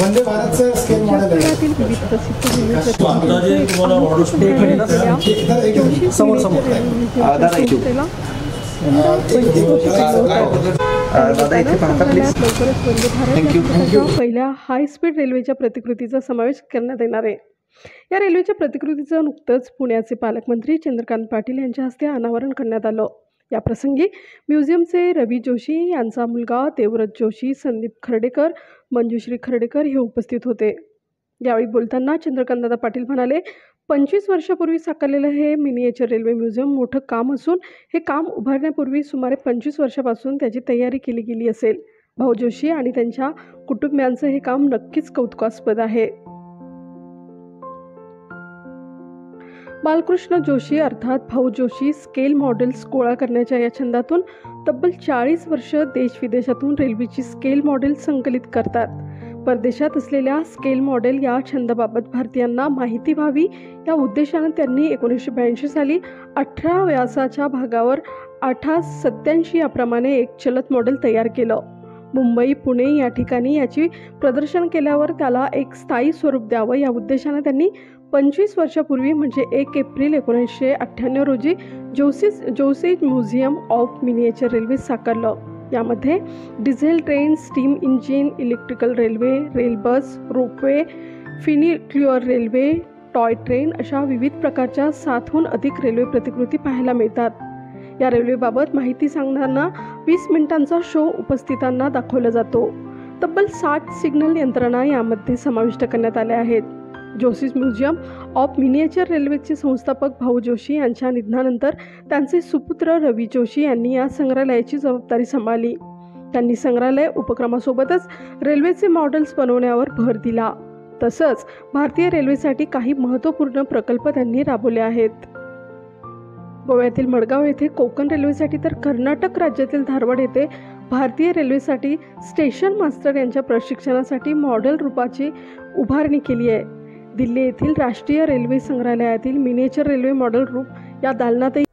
Vande भारतचं scale model आहे. विविध प्रसिद्ध रेल्वे समोर समोर पहिल्या हाय स्पीड रेल्वेच्या प्रतिकृतीचा समावेश करण्यात येणार आहे. या रेल्वेच्या प्रतिकृतीचं नुकतंच पुण्याचे पालकमंत्री चंद्रकांत पाटील यांच्या हस्ते अनावरण करण्यात आलं. या प्रसंगी म्युझियमचे रवी जोशी यांचा मुलगा देवव्रत जोशी, संदीप खर्डेकर, मंजुश्री खर्डेकर हे उपस्थित होते. यावेळी बोलताना चंद्रकांतदादा पाटील म्हणाले, 25 वर्षापूर्वी साकारलेलं हे मिनिएचर रेल्वे म्युझियम मोठं काम असून हे काम उभारण्यापूर्वी सुमारे 25 वर्षापासून त्याची तयारी केली गेली असेल. भाऊ जोशी आणि त्यांच्या कुटुंबियांचं हे काम नक्कीच कौतुकास्पद आहे. बालकृष्ण जोशी अर्थात भाऊ जोशी स्केल मॉडेल्स गोळा करण्याच्या या छंदातून तब्बल 40 वर्ष देश-विदेशातून रेल्वेची स्केल मॉडेल संकलित करतात. परदेशात असलेल्या स्केल मॉडेल या छंदाबाबत भारतीयांना माहिती व्हावी या उद्देशानं त्यांनी 1982 साली 18 व्यासाच्या भागावर 1887 याप्रमाणे एक चलत मॉडेल तयार केलं. मुंबई, पुणे या ठिकाणी याची प्रदर्शन केल्यावर त्याला एक स्थायी स्वरूप द्यावं या उद्देशानं त्यांनी 25 वर्षापूर्वी म्हणजे 1 एप्रिल 1998 रोजी Joshi museum of miniature railway साकारलं. यामध्ये diesel train, steam engine, electrical railway, rail bus, ropeway, funicular railway, toy train अशा विविध प्रकारच्या 7हून अधिक रेल्वे प्रतिकृती पाहायला मिळतात. या रेल्वेबाबत माहिती सांगताना 20 मिनिटांचा शो उपस्थितांना दाखवला जातो. तब्बल 60 सिग्नल यंत्रणा यामध्ये समाविष्ट करण्यात आल्या आहेत. जोशी म्युझियम ऑफ मिनिएचर रेल्वेचे संस्थापक भाऊ जोशी यांच्या निधनानंतर त्यांचे सुपुत्र रवी जोशी यांनी या संग्रहालयाची जबाबदारी सांभाळली. त्यांनी संग्रहालय उपक्रमासोबतच रेल्वेचे मॉडेल्स बनवण्यावर भर दिला. तसंच भारतीय रेल्वेसाठी काही महत्त्वपूर्ण प्रकल्प त्यांनी राबवले आहेत. गोव्यातील मडगाव येथे कोकण रेल्वेसाठी तर कर्नाटक राज्यातील धारवाड येथे भारतीय रेल्वेसाठी स्टेशन मास्टर यांच्या प्रशिक्षणासाठी मॉडेल रूपाची उभारणी केली आहे. दिल्ली येथील राष्ट्रीय रेल्वे संग्रहालयातील मिनिएचर रेल्वे मॉडेल रूप या दालनातही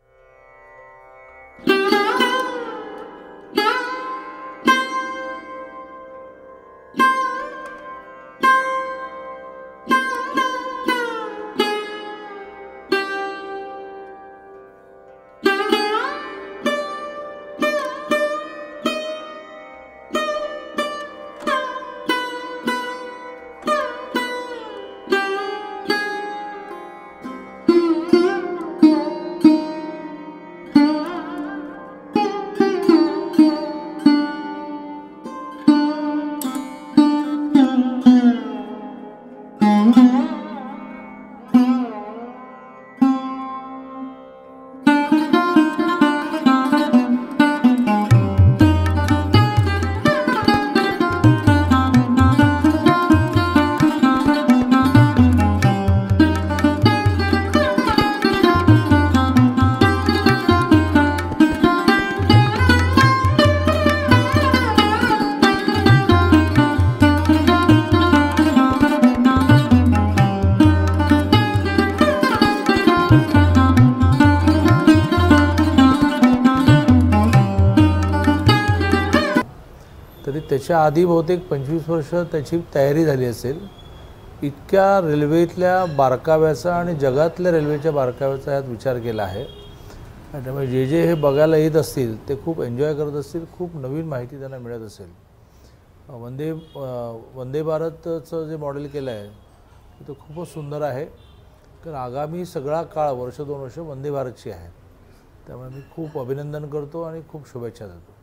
तरी त्याच्या आधी बहुतेक 25 वर्ष त्याची तयारी झाली असेल. इतक्या रेल्वेतल्या बारकाव्याचा आणि जगातल्या रेल्वेच्या बारकाव्याचा यात विचार केला आहे. आणि त्यामुळे जे हे बघायला येत असतील ते खूप एन्जॉय करत असतील, खूप नवीन माहिती त्यांना मिळत असेल. वंदे भारतचं जे मॉडेल केलं आहे ते खूपच सुंदर आहे. कारण आगामी सगळा काळ वर्ष 2 वर्ष वंदे भारतची आहे. त्यामुळे मी खूप अभिनंदन करतो आणि खूप शुभेच्छा देतो.